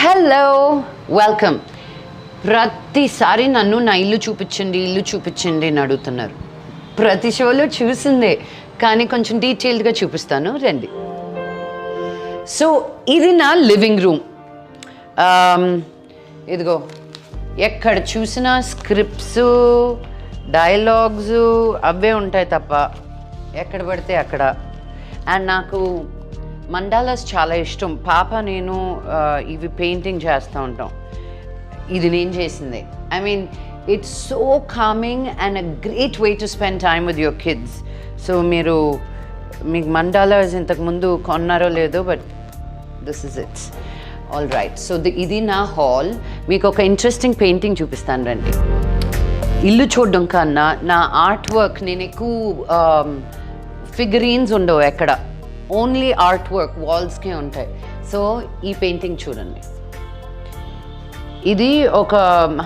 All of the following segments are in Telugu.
Hello, welcome. ప్రతిసారి నన్ను నా ఇల్లు చూపించండి అని అడుగుతున్నారు. ప్రతి షోలో చూసిందే, కానీ కొంచెం డీటెయిల్డ్గా చూపిస్తాను రండి. సో ఇది నా లివింగ్ రూమ్. ఇదిగో ఎక్కడ చూసినా స్క్రిప్ట్స్, డైలాగ్స్ అవే ఉంటాయి తప్ప ఎక్కడ పడితే అక్కడ. అండ్ నాకు మండాలాస్ చాలా ఇష్టం. పాప నేను ఇవి పెయింటింగ్ చేస్తూ ఉంటాం. ఇది నేను చేసింది. I mean it's so coming and a great way to spend time with your kids. So మీకు మండాలాస్ ఇంతకుముందు కొన్నారో లేదో, but this is it's all right. So ఇది నా హాల్. మీకు ఒక ఇంట్రెస్టింగ్ పెయింటింగ్ చూపిస్తాను రండి. ఇల్లు చూడడం కన్నా నా ఆర్ట్ వర్క్, నేను ఎక్కువ ఫిగరీన్స్ ఉండవు ఎక్కడ, ఓన్లీ ఆర్ట్ వర్క్ వాల్స్కే ఉంటాయి. సో ఈ పెయింటింగ్ చూడండి. ఇది ఒక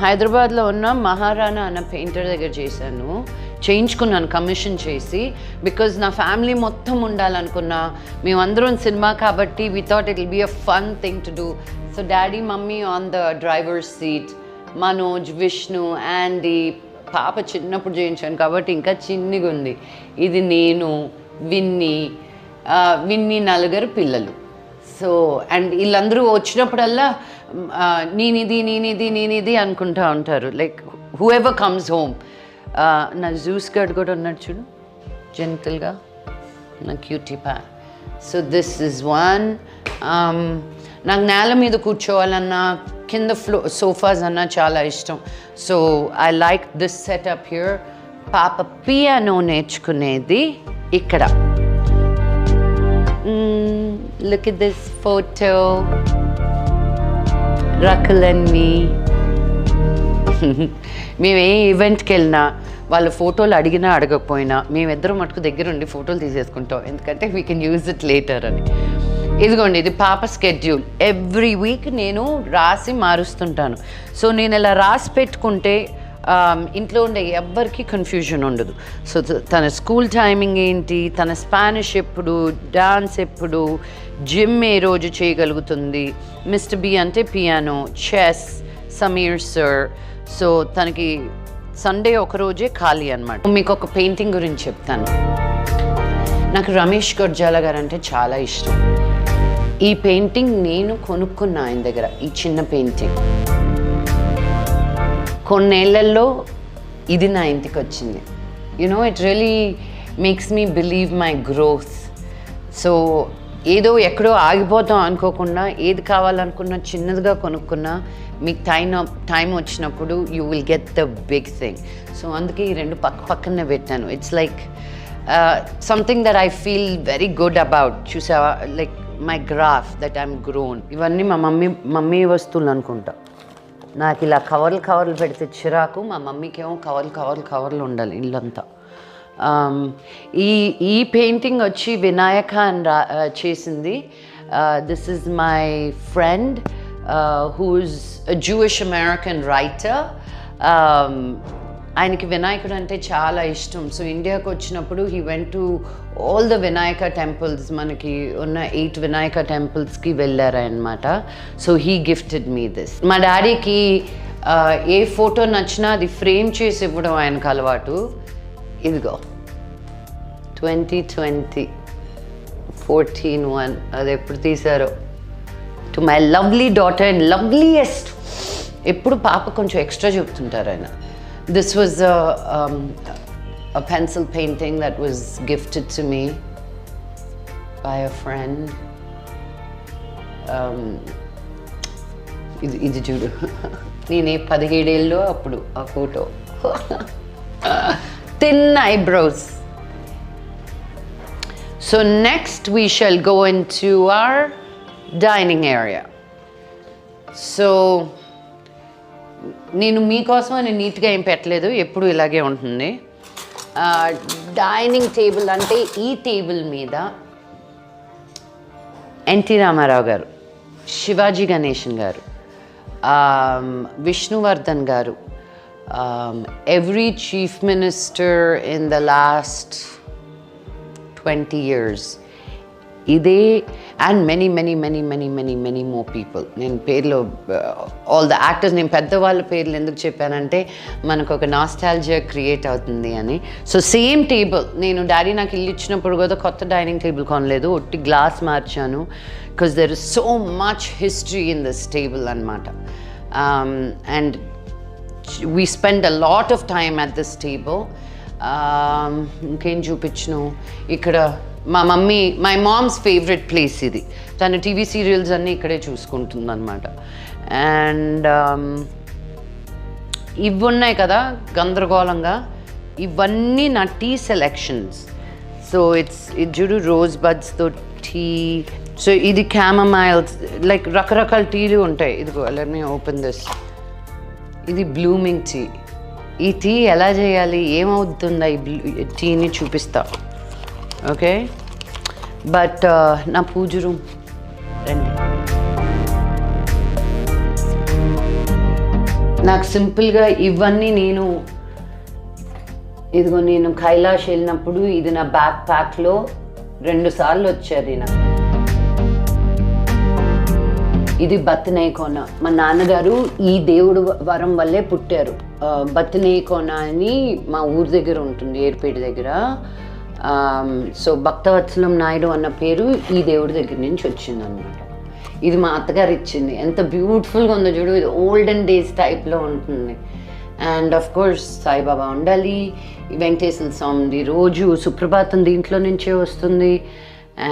హైదరాబాద్లో ఉన్న మహారాణా అన్న పెయింటర్ దగ్గర చేయించుకున్నాను కమిషన్ చేసి. బికాజ్ నా ఫ్యామిలీ మొత్తం ఉండాలనుకున్నా. మేమందరం సినిమా కాబట్టి we thought it will be a fun thing to do. So daddy mummy on the driver's seat, Manoj, Vishnu, Andy. పాప చిన్నప్పుడు చేయించాను కాబట్టి ఇంకా చిన్నగా ఉంది. ఇది నేను, విన్నీ నలుగురు పిల్లలు. సో అండ్ వీళ్ళందరూ వచ్చినప్పుడల్లా నేనిది అనుకుంటా ఉంటారు. Like who ever comes home. నా జ్యూస్ గడ్ కూడా ఉన్నాడు చూడు, జెంటల్గా, నా క్యూటీ పా. So this is one. నాకు నేల మీద కూర్చోవాలన్నా, కింద సోఫాస్ అన్నా చాలా ఇష్టం. So I like this setup here. పాప పియానో నేర్చుకునేది ఇక్కడ. Look at this photo. రకలన్నీ. మేము ఏ ఈవెంట్కి వెళ్ళినా వాళ్ళు ఫోటోలు అడిగినా అడగకపోయినా మేమిద్దరం మటుకు దగ్గరుండి ఫోటోలు తీసేసుకుంటాం. ఎందుకంటే we can use it later అని. ఇదిగోండి, ఇది పాప స్కెడ్యూల్. ఎవ్రీ వీక్ నేను రాసి మారుస్తుంటాను. సో నేను ఇలా రాసి పెట్టుకుంటే ఇంట్లో ఉండే ఎవ్వరికి కన్ఫ్యూజన్ ఉండదు. సో తన స్కూల్ టైమింగ్ ఏంటి, తన స్పానిష్ ఎప్పుడు, డాన్స్ ఎప్పుడు, జిమ్ ఏ రోజు చేయగలుగుతుంది, మిస్టర్ బి అంటే piano, chess, Sameer sir. So తనకి సండే ఒకరోజే ఖాళీ అనమాట. మీకు ఒక పెయింటింగ్ గురించి చెప్తాను. నాకు రమేష్ గొడ్జాల గారు అంటే చాలా ఇష్టం. ఈ పెయింటింగ్ నేను కొనుక్కున్నా ఆయన దగ్గర. ఈ చిన్న పెయింటింగ్ కొన్నేళ్లలో ఇది నా ఇంటికి వచ్చింది. You know it really makes me believe my growth. So ఏదో ఎక్కడో ఆగిపోతాం అనుకోకుండా, ఏది కావాలనుకున్నా చిన్నదిగా కొనుక్కున్నా మీకు టైం వచ్చినప్పుడు you will get the big thing. So అందుకే ఈ రెండు పక్కనే పెట్టాను. It's like something that I feel very good about. చూసావా, like my graph that I'm grown. ఇవన్నీ మా మమ్మీ వస్తువులు అనుకుంటా. నాకు ఇలా కవర్లు పెడితే చిరాకు. మా మమ్మీకి ఏమో కవర్లు ఉండాలి ఇల్లంతా. ఈ పెయింటింగ్ వచ్చి వినాయక అని చేసింది. This is my friend who's a Jewish American writer. ఆయనకి వినాయకుడు అంటే చాలా ఇష్టం. సో ఇండియాకి వచ్చినప్పుడు he went to all the Vinayaka temples. మనకి ఉన్న 8 వినాయక టెంపుల్స్కి వెళ్ళారనమాట. So he gifted me this. మా డాడీకి ఏ ఫోటో నచ్చినా అది ఫ్రేమ్ చేసి ఇవ్వడం ఆయనకు అలవాటు. ఇదిగో 2020 14/1 అది ఎప్పుడు తీశారో. To my lovely daughter and loveliest. ఎప్పుడు పాప కొంచెం ఎక్స్ట్రా చెప్తుంటారు ఆయన. This was a pencil painting that was gifted to me by a friend. ఇది చూడు, నేనే 17 ఏళ్ళు అప్పుడు ఆ photo. Thin eyebrows. So next we shall go into our dining area. So నేను మీకోసం అని నీట్గా ఏం పెట్టలేదు, ఎప్పుడు ఇలాగే ఉంటుంది. డైనింగ్ టేబుల్ అంటే ఈ టేబుల్ మీద ఎన్టీ రామారావు గారు, శివాజీ గణేషన్ గారు, విష్ణువర్ధన్ గారు, every chief minister in the last 20 years, ఇదే అండ్ మెనీ మోర్ పీపుల్. నేను పేర్లు ఆల్ ద యాక్టర్స్, నేను పెద్దవాళ్ళ పేర్లు ఎందుకు చెప్పానంటే మనకు ఒక నాస్టాల్జియా క్రియేట్ అవుతుంది అని. సో సేమ్ టేబుల్, నేను డాడీ నాకు ఇల్లు ఇచ్చినప్పుడు కూడా కొత్త డైనింగ్ టేబుల్ కొనలేదు, ఒట్టి గ్లాస్ మార్చాను. Because there is so much history in this table అనమాట. And we spend a lot of time at this table. ఇంకేం చూపించను, ఇక్కడ మా మామ్స్ ఫేవరెట్ ప్లేస్ ఇది. తను టీవీ సీరియల్స్ అన్నీ ఇక్కడే చూసుకుంటుంది అనమాట. అండ్ ఇవి ఉన్నాయి కదా గందరగోళంగా, ఇవన్నీ నా టీ సెలెక్షన్స్. సో ఇది చూడు, రోజ్ బడ్స్తో టీ. సో ఇది క్యామమైల్స్, లైక్ రకరకాల టీలు ఉంటాయి. ఇదిగో లెట్ మీ ఓపెన్ దిస్. ఇది బ్లూమింగ్ టీ. ఈ టీ ఎలా చేయాలి, ఏమవుతుందా ఈ టీని చూపిస్తా. ఓకే, బట్ నా పూజ రూమ్ రండి. నాకు సింపుల్గా ఇవన్నీ ఇదిగో నేను కైలాష్ వెళ్ళినప్పుడు ఇది నా బ్యాక్ ప్యాక్లో 2 సార్లు వచ్చేది నాకు. ఇది బత్తినేకోన. మా నాన్నగారు ఈ దేవుడు వరం వల్లే పుట్టారు. బత్తినేకోన అని మా ఊరి దగ్గర ఉంటుంది, ఏర్పేట దగ్గర. సో భక్తవత్సలం నాయుడు అన్న పేరు ఈ దేవుడి దగ్గర నుంచి వచ్చింది అనమాట. ఇది మా అత్తగారు ఇచ్చింది. ఎంత బ్యూటిఫుల్గా ఉందో చూడు, ఇది ఓల్డెన్ డేస్ టైప్లో ఉంటుంది. అండ్ ఆఫ్ కోర్స్ సాయిబాబా ఉండాలి. వెంకటేశ్వర స్వామిది రోజు సుప్రభాతం దీంట్లో నుంచే వస్తుంది.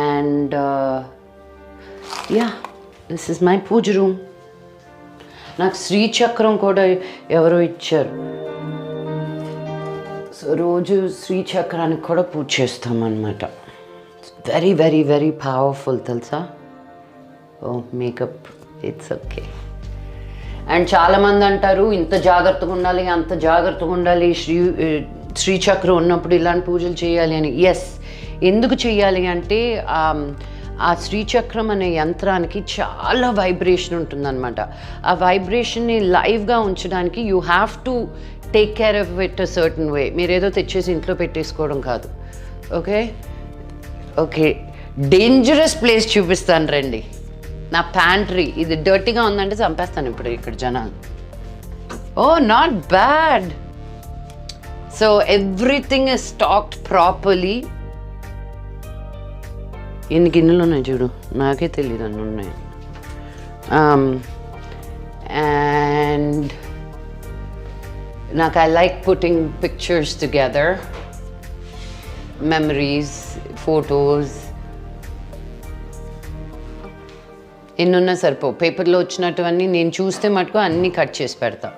And this is my puja room. నాకు శ్రీచక్రం కూడా ఎవరో ఇచ్చారు. సో రోజు శ్రీచక్రానికి కూడా పూజ చేస్తామన్నమాట. వెరీ వెరీ వెరీ పవర్ఫుల్ తెలుసా. ఓ మేకప్, ఇట్స్ ఓకే. అండ్ చాలామంది అంటారు ఇంత జాగ్రత్తగా ఉండాలి, అంత జాగ్రత్తగా ఉండాలి, శ్రీచక్రం ఉన్నప్పుడు ఇలాంటి పూజలు చేయాలి అని. ఎస్, ఎందుకు చేయాలి అంటే ఆ శ్రీచక్రం అనే యంత్రానికి చాలా వైబ్రేషన్ ఉంటుందన్నమాట. ఆ వైబ్రేషన్ని లైవ్గా ఉంచడానికి you have to take care of it a certain way. మీరేదో తెచ్చేసి ఇంట్లో పెట్టేసుకోవడం కాదు. ఓకే ఓకే, డేంజరస్ ప్లేస్ చూపిస్తాను రండి. నా ప్యాంట్రీ. ఇది డర్టీగా ఉందంటే చంపేస్తాను ఇప్పుడు ఇక్కడ జనాలు. Oh not bad. So everything is stacked properly. ఎన్ని గిన్నెలు ఉన్నాయి చూడు, నాకే తెలియదు అన్నీ ఉన్నాయి. అండ్ నాకు I like putting pictures together, memories, photos. ఎన్నున్నా సరిపో, పేపర్లో వచ్చినటువన్నీ నేను చూస్తే మటుకు అన్నీ కట్ చేసి పెడతా.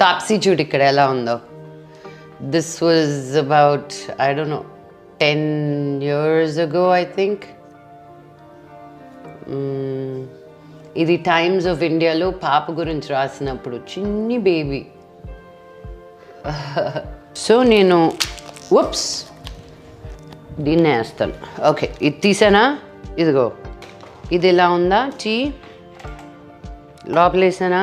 తాప్సీ చూడు ఇక్కడ ఎలా ఉందో. This was about I don't know 10 years ago, I think. ఇది టైమ్స్ ఆఫ్ ఇండియాలో పాప గురించి రాసినప్పుడు చిన్ని బేబీ. సో నేను దీన్నే వేస్తాను. ఓకే, ఇది తీసానా, ఇదిగో ఇది ఎలా ఉందా టీ, లోపలేసానా,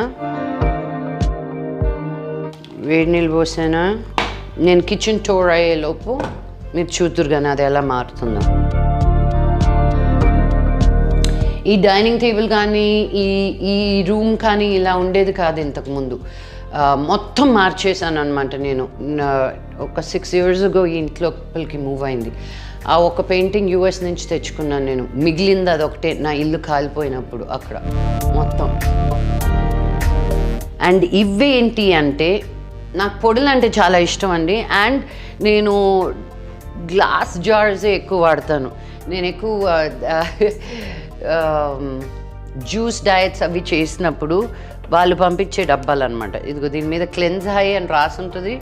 వేడి నీళ్ళు పోసానా. నేను కిచెన్ టూర్ అయ్యేలోపు మీరు చూతురు కానీ అది ఎలా మారుతుందో. ఈ డైనింగ్ టేబుల్ కానీ ఈ రూమ్ కానీ ఇలా ఉండేది కాదు ఇంతకుముందు. మొత్తం మార్చేసాను అనమాట. నేను ఒక 6 years ago ఈ ఇంట్లోకి మూవ్ అయింది. ఆ ఒక పెయింటింగ్ US నుంచి తెచ్చుకున్నాను నేను. మిగిలింది అదొకటే, నా ఇల్లు కాలిపోయినప్పుడు అక్కడ మొత్తం. అండ్ ఇవేంటి అంటే నాకు పొడులు అంటే చాలా ఇష్టం అండి. అండ్ నేను గ్లాస్ జార్సే ఎక్కువ వాడతాను. నేను ఎక్కువ జ్యూస్ డయట్స్ అవి చేసినప్పుడు వాళ్ళు పంపించే డబ్బాలు అనమాట. ఇదిగో దీని మీద క్లెన్స్ హై అని రాసి ఉంటుంది.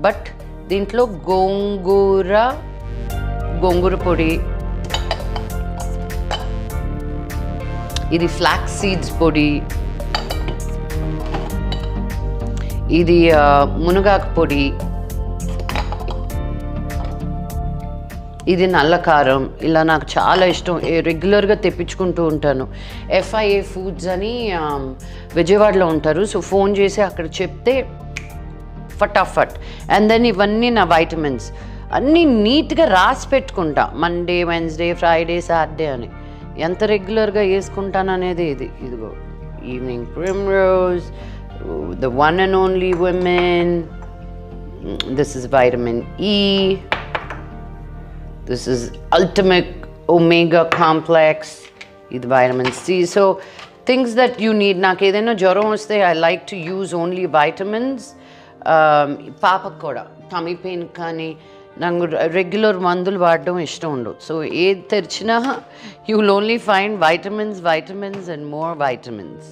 బట్ దీంట్లో గోంగూర పొడి, ఇది ఫ్లాక్స్ సీడ్స్ పొడి, ఇది మునగాకు పొడి, ఇది నల్ల కారం. ఇలా నాకు చాలా ఇష్టం, రెగ్యులర్గా తెప్పించుకుంటూ ఉంటాను. FIA ఫుడ్స్ అని విజయవాడలో ఉంటారు. సో ఫోన్ చేసి అక్కడ చెప్తే ఫటాఫట్. అండ్ దెన్ ఇవన్నీ నా వైటమిన్స్. అన్నీ నీట్గా రాసి పెట్టుకుంటా, మండే, వెన్స్డే, ఫ్రైడే, సాటర్డే అని. ఎంత రెగ్యులర్గా వేసుకుంటాను అనేది ఇదిగో evening primrose, the one and only women. This is vitamin E, this is ultimate omega complex, ఇది vitamin C. So things that you need. నాకు ఏదైనా జ్వరం వస్తే I like to use only vitamins. పాపకు కూడా టమీ పెయిన్ కానీ నాకు రెగ్యులర్ మందులు వాడడం ఇష్టం ఉండదు. సో ఏది తెరిచినా you will only find vitamins and more vitamins.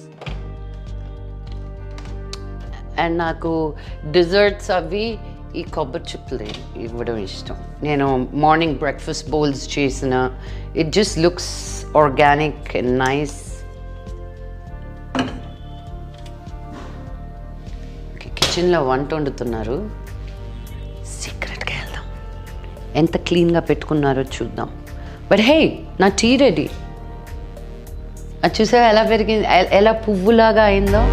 And నాకు డిజర్ట్స్ అవి ఈ కొబ్బరి చిప్పలు ఇవ్వడం ఇష్టం. నేను మార్నింగ్ బ్రేక్ఫాస్ట్ బౌల్స్ చేసిన, it just looks organic and nice. కిచెన్లో వంట వండుతున్నారు, సీక్రెట్గా వెళ్దాం, ఎంత క్లీన్గా పెట్టుకున్నారో చూద్దాం. బట్ హే, నా టీ రెడీ. అది చూసావా ఎలా పెరిగింది, ఎలా పువ్వులాగా అయిందో.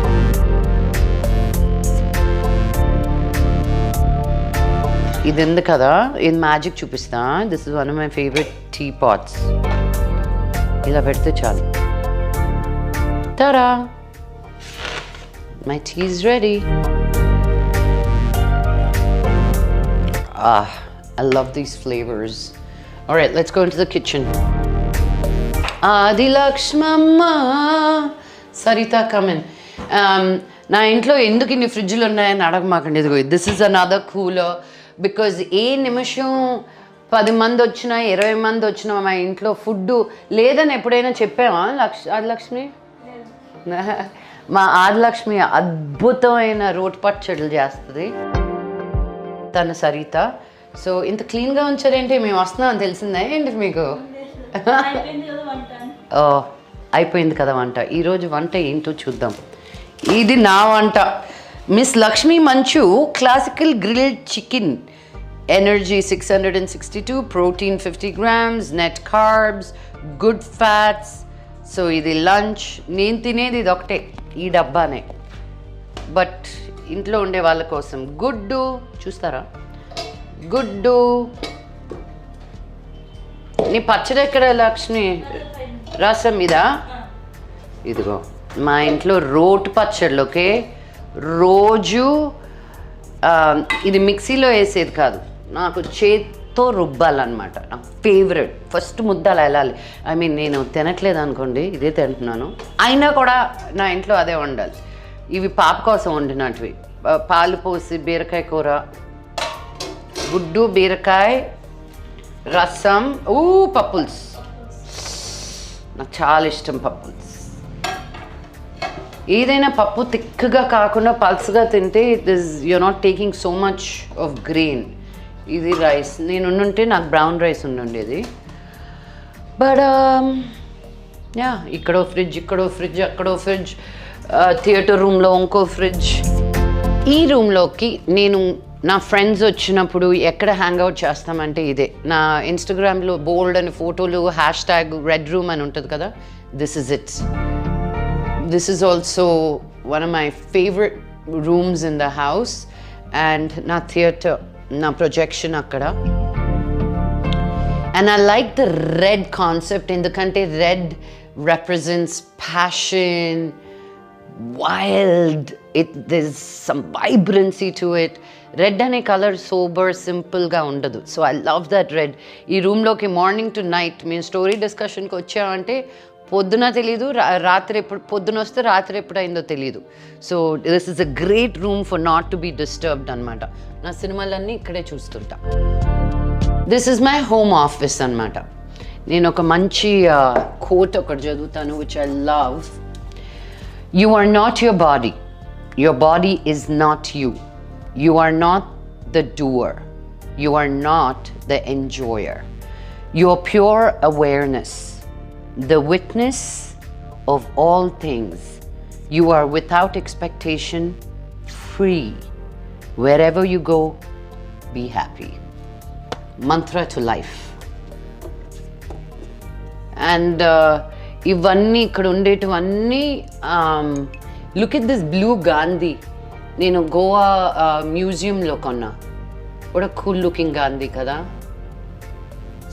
ఇది ఉంది కదా, ఇది మ్యాజిక్ చూపిస్తా. This is one of my favourite tea pots. ఇలా పెడితే చాలు, తరా, my tea is ready. I love these flavors. All right, let's go into the kitchen. Adi Lakshmamma, Sarita, come in. నా ఇంట్లో ఎందుకు ఇన్ని ఫ్రిడ్జ్లు ఉన్నాయని అడగమాకండి. ఇదిగో this is another cooler. Because ఏ నిమిషం 10 మంది వచ్చినా 20 మంది వచ్చినా మా ఇంట్లో ఫుడ్ లేదని ఎప్పుడైనా చెప్పామా ఆదిలక్ష్మి? మా ఆదిలక్ష్మి అద్భుతమైన రోటి పచ్చళ్ళు చేస్తుంది, తన సరిత. సో ఇంత క్లీన్గా ఉంచారేంటి? మేము వస్తున్నామని తెలిసిందా ఏంటి మీకు? అయిపోయింది కదా వంట. ఈరోజు వంట ఏంటో చూద్దాం. ఇది నా వంట. మిస్ లక్ష్మీ మంచు classical grilled chicken, energy 662, protein 50 grams, net carbs, good fats. So ఇది లంచ్. నేను తినేది ఇది ఒకటే, ఈ డబ్బానే. బట్ ఇంట్లో ఉండే వాళ్ళ కోసం గుడ్డు చూస్తారా, గుడ్డు. నీ పచ్చడి ఎక్కడ లక్ష్మి? రసం ఇదా? ఇదిగో మా ఇంట్లో రోటి పచ్చళ్ళు. ఓకే, రోజు ఇది మిక్సీలో వేసేది కాదు, నాకు చేత్తో రుబ్బాలన్నమాట. నాకు ఫేవరెట్. ఫస్ట్ ముద్ద అలా వెళ్ళాలి. ఐ మీన్ నేను తినట్లేదు అనుకోండి, ఇదే తింటున్నాను, అయినా కూడా నా ఇంట్లో అదే వండాలి. ఇవి పాప కోసం వండినటివి. పాలు పోసి బీరకాయ కూర, గుడ్డు, బీరకాయ, రసం, పప్పుల్స్. నాకు చాలా ఇష్టం పప్పుల్స్. ఏదైనా పప్పు థిక్గా కాకుండా పల్స్గా తింటే it is you're not taking so much of grain. ఇది రైస్. నేను ఉండుంటే నాకు బ్రౌన్ రైస్ ఉండేది. బట్ యా, ఇక్కడో ఫ్రిడ్జ్, ఇక్కడో ఫ్రిడ్జ్, అక్కడో ఫ్రిడ్జ్, థియేటర్ రూమ్లో ఇంకో ఫ్రిడ్జ్. ఈ రూమ్లోకి నేను నా ఫ్రెండ్స్ వచ్చినప్పుడు ఎక్కడ హ్యాంగ్ అవుట్ చేస్తామంటే ఇదే. నా ఇన్స్టాగ్రామ్లో బోల్డ్ అని ఫోటోలు, #రెడ్ రూమ్ అని ఉంటుంది కదా, this is it. This is also one of my favorite rooms in the house, and na theatre, na projection akkada. And I like the red concept. Endukante red represents passion, wild. There's some vibrancy to it. Red ane color sober, simple ga undadu. So I love that red. Ee room loki morning to night me story discussion ko vachavante పొద్దున తెలీదు, రాత్రి ఎప్పుడు పొద్దున వస్తే రాత్రి ఎప్పుడైందో తెలీదు. So this is a great room for not to be disturbed అనమాట. నా సినిమాలన్నీ ఇక్కడే చూస్తుంటా. This is my home office అనమాట. నేను ఒక మంచి కోట్ ఒకటి చదువుతాను, which I love. You are not your body, your body is not you. You are not the doer, you are not the enjoyer. You are pure awareness, the witness of all things. You are without expectation, free. Wherever you go, be happy. Mantra to life. And ivanni ikkada undetuvanni, look at this blue Gandhi. Nenu Goa museum lo konna. కూడా కూల్ లుకింగ్ గాంధీ కదా.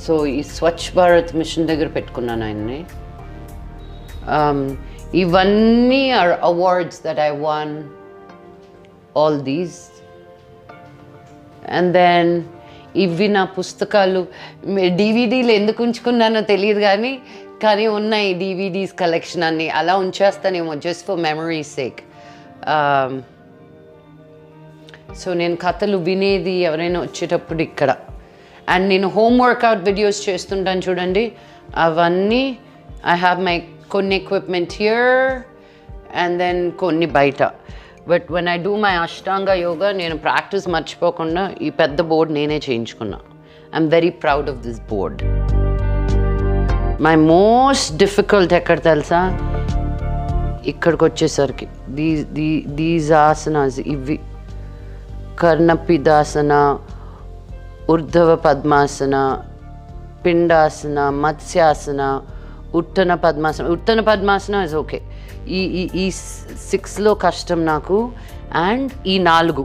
సో ఈ స్వచ్ఛ భారత్ మిషన్ దగ్గర పెట్టుకున్నాను ఆయన్ని. ఇవన్నీ are awards that I won, all these. And then ఇవి నా పుస్తకాలు. డివిడీలు ఎందుకు ఉంచుకున్నానో తెలియదు కానీ ఉన్నాయి డివిడీస్ కలెక్షన్ అన్ని. అలా ఉంచేస్తానేమో just for memory sake. So నేను కథలు వినేది ఎవరైనా వచ్చేటప్పుడు ఇక్కడ. అండ్ నేను హోమ్ వర్కౌట్ వీడియోస్ చేస్తుంటాను చూడండి, అవన్నీ ఐ హ్యావ్ మై కొన్ని ఎక్విప్మెంట్ హియర్ అండ్ దెన్ కొన్ని బయట. But when I do my ashtanga yoga నేను ప్రాక్టీస్ మర్చిపోకుండా ఈ పెద్ద బోర్డ్ నేనే చేయించుకున్నా. I'm very proud of this board. My most difficult ఎక్కడ తెలుసా, ఇక్కడికి వచ్చేసరికి దీస్ ఆసనాస్. ఇవి కర్ణపిదాసన, ఊర్ధ్వ పద్మాసన, పిండాసన, మత్స్యాసన, ఉట్టన పద్మాసన. ఉట్టన పద్మాసన ఇస్ ఓకే. ఈ 6లో కష్టం నాకు. అండ్ ఈ 4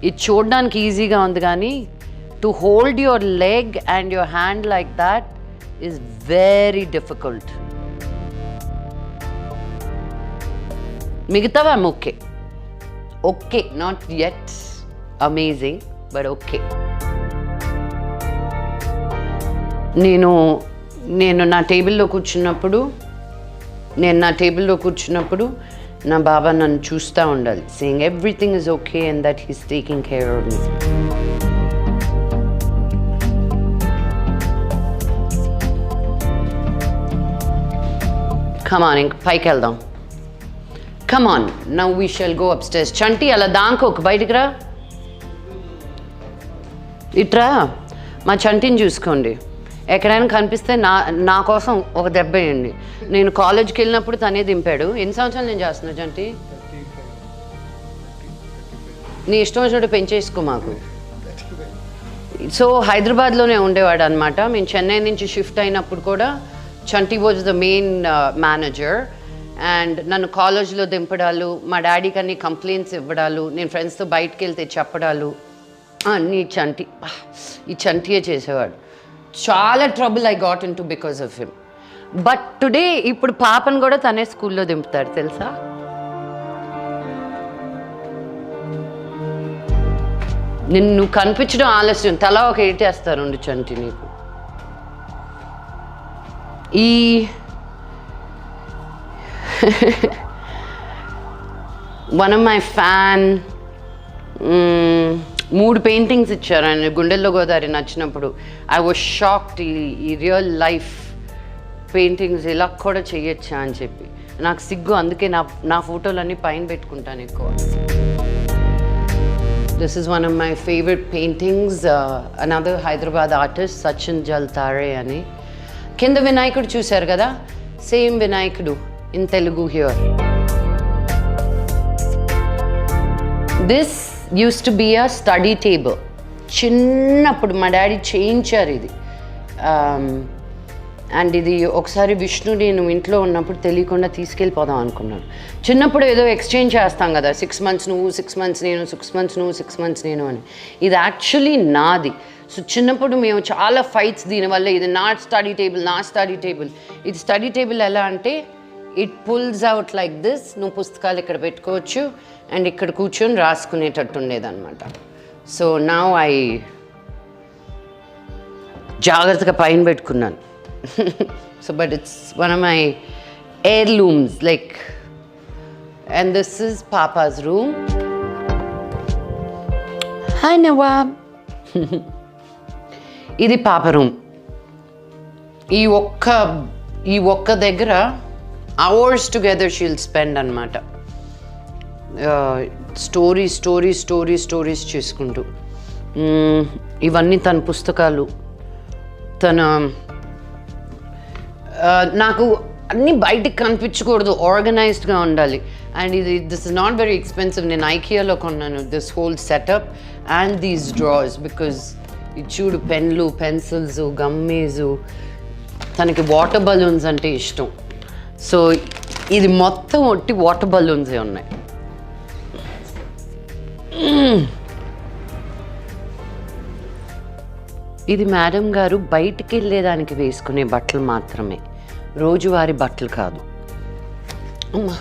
ఇది చూడడానికి ఈజీగా ఉంది కానీ to hold your leg and your hand like that is very difficult. మిగతావా okay okay, not yet amazing but okay. నేను నా టేబుల్లో కూర్చున్నప్పుడు నా బాబా నన్ను చూస్తూ ఉండాలి, saying everything is okay and that he's taking care of me. Come on, ఇంక పైకి వెళ్దాం. Come on, now we shall go upstairs. Chanti అలా దాంకోక బయటికి రా, ఇట్రా. మా చంటిని చూసుకోండి, ఎక్కడైనా కనిపిస్తే నా కోసం ఒక దెబ్బ వేయండి. నేను కాలేజ్కి వెళ్ళినప్పుడు తనే దింపాడు. ఎన్ని సంవత్సరాలు నేను చేస్తున్నా చంటి? నీ ఇష్టం వచ్చినట్టు పెంచేసుకో మాకు. సో హైదరాబాద్లోనే ఉండేవాడు అనమాట. మేము చెన్నై నుంచి షిఫ్ట్ అయినప్పుడు కూడా Chanti was the main manager. And నన్ను కాలేజ్లో దింపడాలు, మా డాడీకి అన్ని కంప్లైంట్స్ ఇవ్వడాలు, నేను ఫ్రెండ్స్తో బయటకు వెళ్తే చెప్పడాలు అన్నీ ఈ చంటియే చేసేవాడు. చాలా trouble I got in to because of him. But today ఇప్పుడు పాపను కూడా తనే స్కూల్లో దింపుతాడు తెలుసా. నిన్ను కనిపించడం ఆలస్యం, తలా ఒక ఏటేస్తారు ఉండి చంటి నీకు. ఈ one of my fan 3 paintings ఇచ్చారు ఆయన గుండెల్లో గోదావరి నచ్చినప్పుడు. ఐ వాజ్ షాక్డ్, ఈ రియల్ లైఫ్ పెయింటింగ్స్ ఇలా కూడా చేయొచ్చా అని చెప్పి. నాకు సిగ్గు, అందుకే నా ఫోటోలన్నీ పైన పెట్టుకుంటాను ఎక్కువ. This is one of my favourite paintings. Another Hyderabad artist Sachin Jaltare అని. కింద వినాయకుడు చూశారు కదా, సేమ్ వినాయకుడు in Telugu here. This used to be a study table. చిన్నప్పుడు మా డాడీ చేయించారు ఇది. అండ్ ఇది ఒకసారి విష్ణు నేను ఇంట్లో ఉన్నప్పుడు తెలియకుండా తీసుకెళ్ళిపోదాం అనుకున్నాను. చిన్నప్పుడు ఏదో ఎక్స్చేంజ్ చేస్తాం కదా, 6 months నువ్వు 6 months నేను, 6 months నువ్వు 6 months నేను అని. ఇది యాక్చువల్లీ నాది. సో చిన్నప్పుడు మేము చాలా ఫైట్స్ దీనివల్ల. ఇది నా స్టడీ టేబుల్. ఇది స్టడీ టేబుల్ ఎలా అంటే it pulls out like this. నువ్వు పుస్తకాలు ఇక్కడ పెట్టుకోవచ్చు అండ్ ఇక్కడ కూర్చొని రాసుకునేటట్టు ఉండేదన్నమాట. సో నౌ ఐ జాగ్రత్తగా పైన పెట్టుకున్నాను. So but it's one of my heirlooms like. And this is Papa's room. Hi Nawab. ఇది పాప రూమ్. ఈ ఒక్క దగ్గర అవర్స్ టుగెదర్ షీల్ స్పెండ్ అనమాట. స్టోరీస్ చేసుకుంటూ. ఇవన్నీ తన పుస్తకాలు. నాకు అన్నీ బయటికి కనిపించకూడదు, ఆర్గనైజ్డ్గా ఉండాలి. And this is not very expensive. నేను ఐకియాలో కొన్నాను this whole setup and these drawers. Because ఇది చూడు, పెన్లు, పెన్సిల్స్, గమ్మీసు. తనకి వాటర్ బలూన్స్ అంటే ఇష్టం. సో ఇది మొత్తం ఒట్టి వాటర్ బలూన్సే ఉన్నాయి. ఇది మేడం గారు బయటికి వెళ్ళేదానికి వేసుకునే బట్టలు మాత్రమే, రోజువారీ బట్టలు కాదు. అమ్మా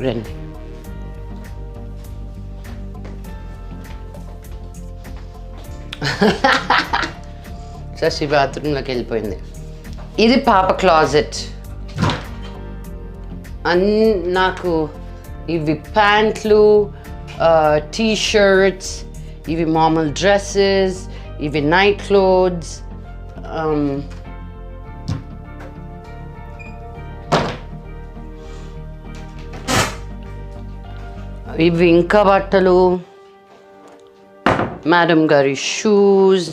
రండి. శశి బాత్రూంలోకి వెళ్ళిపోయింది. ఇది పాప క్లాజెట్. నాకు ఇవి ప్యాంట్లు, టీ షర్ట్స్, ఇవి మామూలు డ్రెస్సెస్, ఇవి నైట్ క్లోత్స్, ఇవి ఇంకా బట్టలు, మేడం గారి షూస్,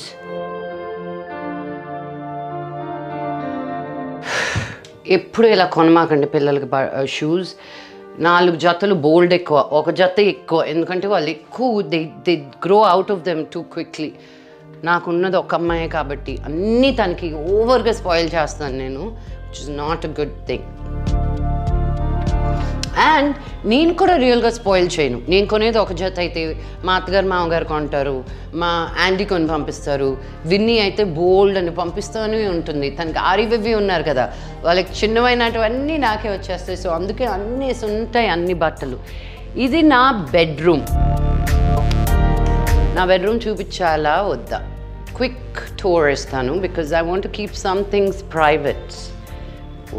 ఎప్పుడు ఇలా కొనమాకండి పిల్లలకి షూస్. 4 జతలు బోల్డ్ ఎక్కువ, ఒక జత ఎక్కువ, ఎందుకంటే వాళ్ళు ఎక్కువ they grow out of them two quickly. నాకున్నది ఒక అమ్మాయి కాబట్టి అన్నీ తనకి ఓవర్గా స్పాయిల్ చేస్తాను నేను, which is not a good thing. And నేను కూడా రియల్గా స్పాయిల్ చేయను. నేను కొనేది ఒక జత అయితే మా అత్తగారు మామగారు కొంటారు, మా యాంటీ కొని పంపిస్తారు, విన్నీ అయితే బోల్డ్ అని పంపిస్తూనే ఉంటుంది. తనకి ఆరివివి ఉన్నారు కదా, వాళ్ళకి చిన్నవైనటువన్నీ నాకే వచ్చేస్తాయి. సో అందుకే అన్నీ ఉంటాయి అన్ని బట్టలు. ఇది నా బెడ్రూమ్. నా బెడ్రూమ్ చూపించాలా వద్దా? క్విక్ టూర్ ఇస్తాను, because I want to keep some things private.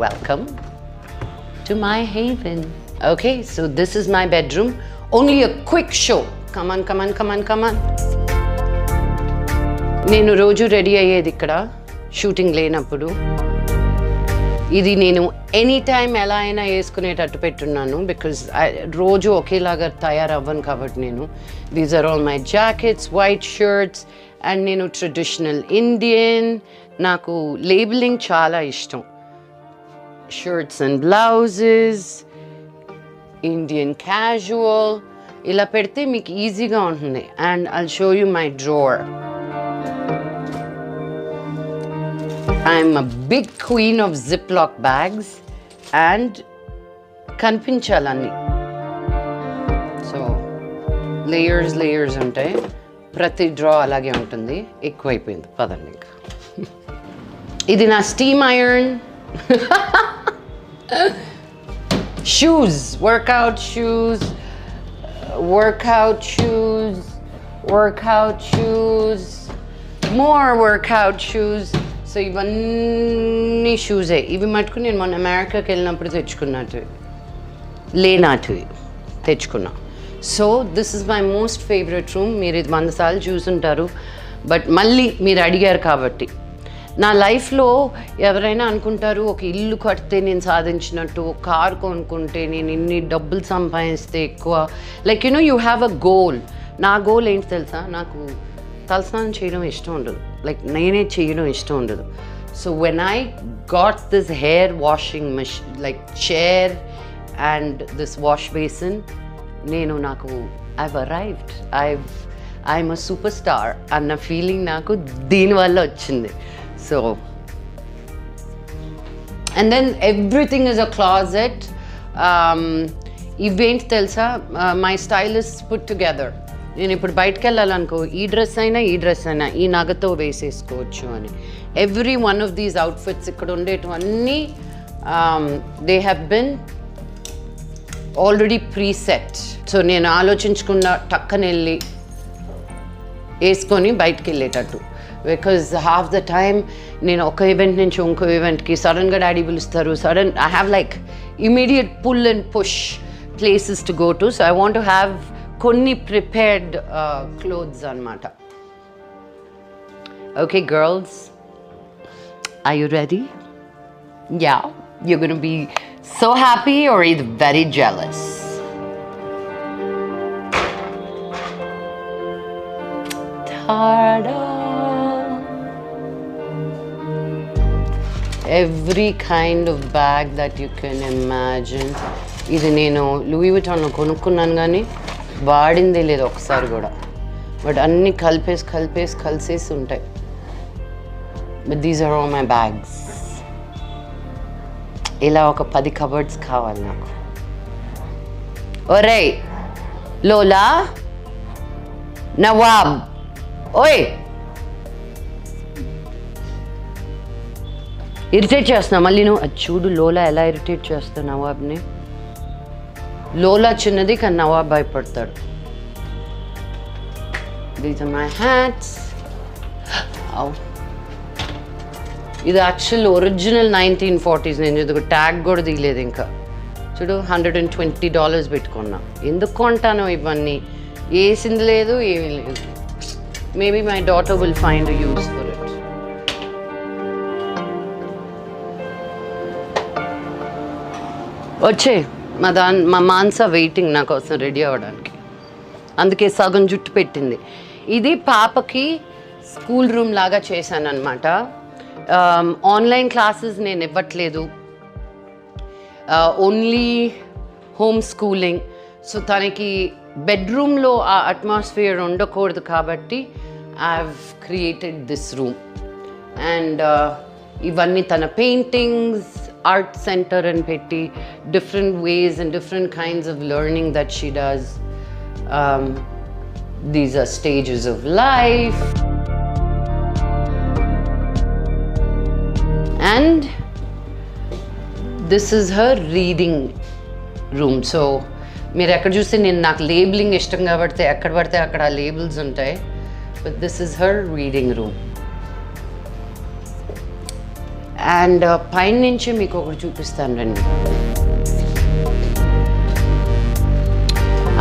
Welcome to my haven. Okay, so this is my bedroom. Only a quick show. Come on, come on, come on, come on. నేను రోజు రెడీ అయ్యేది ఇక్కడ షూటింగ్ లేనప్పుడు. ఇది నేను ఎనీ టైం ఎలా అయినా వేసుకునేటట్టు పెట్టున్నాను, బికాజ్ రోజు ఒకేలాగా తయారవ్వను కాబట్టి నేను. These are all my jackets, white shirts, and నేను ట్రెడిషనల్ ఇండియన్. నాకు లేబులింగ్ చాలా ఇష్టం. Shirts and blouses, Indian casual, ఇలా పెడితే మీకు ఈజీగా ఉంటుంది. And I'll show you my drawer. I'm a big queen of zip lock bags and కనిపించాలన్నీ. సో లేయర్స్ ఉంటాయి, ప్రతి డ్రా అలాగే ఉంటుంది. ఎక్కువైపోయింది పదండి ఇంకా. ఇది నా steam iron. Shoes, workout shoes, more workout shoes. So ఇవన్నీ షూసే. ఇవి మటుకు నేను మొన్న అమెరికాకి వెళ్ళినప్పుడు తెచ్చుకున్నా. So this is my most favourite room. మీరు ఇది 100 సార్లు చూసుంటారు, బట్ మళ్ళీ మీరు అడిగారు కాబట్టి. నా లైఫ్లో ఎవరైనా అనుకుంటారు ఒక ఇల్లు కడితే నేను సాధించినట్టు, ఒక కారు కొనుక్కుంటే నేను ఇన్ని డబ్బులు సంపాదిస్తే ఎక్కువ, like you have a goal. నా గోల్ ఏంటి తెలుసా? నాకు తలస్నానం చేయడం ఇష్టం ఉండదు, లైక్ నేనే చేయడం ఇష్టం ఉండదు. So when I got this hair washing machine, like chair and this wash basin, నాకు I've arrived, I'm a super star అన్న ఫీలింగ్ నాకు దీనివల్ల వచ్చింది. So, and then everything is a closet. Event telsa, my stylists put together. నేను ఇప్పుడు బయటకు వెళ్ళాలనుకో, ఈ డ్రెస్ అయినా ఈ నగతో వేసేసుకోవచ్చు అని. Every one of these outfits ఇక్కడ ఉండేటివన్నీ they have been already preset. సో నేను ఆలోచించుకున్న టక్కన వెళ్ళి వేసుకొని బయటకు వెళ్ళేటట్టు. బికాజ్ హాఫ్ ద టైమ్ నేను ఒక ఈవెంట్ నుంచి ఇంకో ఈవెంట్కి సడన్గా డాడీ పిలుస్తారు, I have like immediate pull and push places to go to. So I want to have కొన్ని ప్రిపేర్డ్ క్లోత్స్ అన్నమాట. Okay girls, are you ready? Yeah, you're going to be so happy or either very jealous. Ta-da! Every kind of bag that you can imagine. ఇది నేను లూయి విటాన్లో కొనుక్కున్నాను కానీ వాడిందే లేదు ఒకసారి కూడా, బట్ అన్నీ కలిసేసి ఉంటాయి. But these are all my bags. ఇలా ఒక 10 కబర్డ్స్ కావాలి నాకు. ఒరేయ్ లోలా నవాబ్ ఓయ్ ఇరిటేట్ చేస్తున్నా మళ్ళీ నువ్వు అది చూడు లోలా ఎలా ఇరిటేట్ చేస్తావు నవాబ్ని. లోలా చిన్నది కానీ నవాబ్ భయపడతాడు. These are my hats. ఇది యాక్చువల్ ఒరిజినల్ 1940s. నేను ఇది ట్యాగ్ కూడా తీయలేదు ఇంకా. చూడు $120 పెట్టుకున్నా. ఎందుకు కొంటాను ఇవన్నీ? వేసింది లేదు ఏమీ లేదు. Maybe my daughter will find use for it. వచ్చే మా మాన్స వెయిటింగ్ నా కోసం రెడీ అవ్వడానికి, అందుకే సగం జుట్టు పెట్టింది. ఇది పాపకి స్కూల్ రూమ్ లాగా చేశాను అనమాట. ఆన్లైన్ క్లాసెస్ నేను ఇవ్వట్లేదు, ఓన్లీ హోమ్ స్కూలింగ్. సో తనకి బెడ్రూమ్లో ఆ అట్మాస్ఫియర్ ఉండకూడదు కాబట్టి I have created this room. And ఇవన్నీ తన పెయింటింగ్స్, ఆర్ట్ సెంటర్ అని పెట్టి different ways and different kinds of learning that she does. These are stages of life. And this is her reading room. So మీరు ఎక్కడ చూస్తే నేను నాకు లేబులింగ్ ఇష్టం కాబట్టి ఎక్కడ పడితే అక్కడ లేబుల్స్ ఉంటాయి. But this is her reading room. And పైన నుంచి మీకు ఒకటి చూపిస్తాను రండి.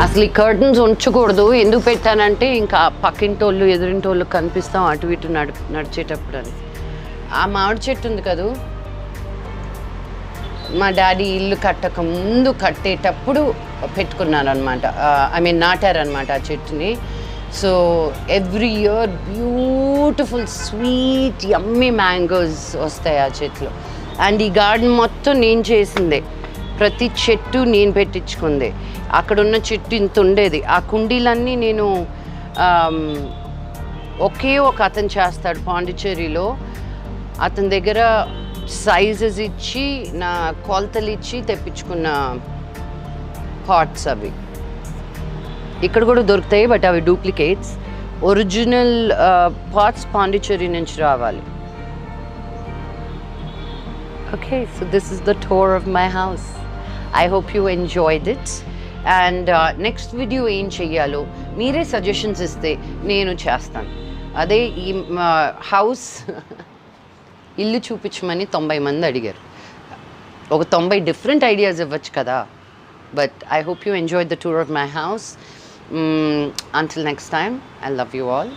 అసలు ఈ కర్టన్స్ ఉంచకూడదు. ఎందుకు పెట్టానంటే ఇంకా పక్కింటోళ్ళు ఎదురింటోళ్ళు కనిపిస్తాం అటు ఇటు నడిచేటప్పుడు అని. ఆ మామిడి చెట్టు ఉంది కదూ, మా డాడీ ఇల్లు కట్టక ముందు కట్టేటప్పుడు పెట్టుకున్నాను అనమాట. నాటారనమాట ఆ చెట్టుని. So every year beautiful sweet yummy mangoes వస్తాయి ఆ చెట్లు. అండ్ ఈ గార్డెన్ మొత్తం నేను చేసిందే, ప్రతి చెట్టు నేను పెట్టించుకుందే. అక్కడున్న చెట్టు ఇంత ఉండేది. ఆ కుండీలన్నీ నేను ఒకే ఒక అతను చేస్తాడు పాండిచ్చేరిలో. అతని దగ్గర సైజెస్ ఇచ్చి నా కొలతలు ఇచ్చి తెప్పించుకున్న పాట్స్ అవి. ఇక్కడ కూడా దొరుకుతాయి బట్ అవి డూప్లికేట్స్. ఒరిజినల్ పాట్స్ పాండిచ్చేరి నుంచి రావాలి. Okay, so this is the tour of my house. I hope you enjoyed it. And next video ఏం చెయ్యాలో మీరే సజెషన్స్ ఇస్తే నేను చేస్తాను. అదే ఈ హౌస్ ఇల్లు చూపించమని 90 మంది అడిగారు. ఒక 90 డిఫరెంట్ ఐడియాస్ ఇవ్వచ్చు కదా. But I hope you enjoy the tour of my house. Until next time, I love you all.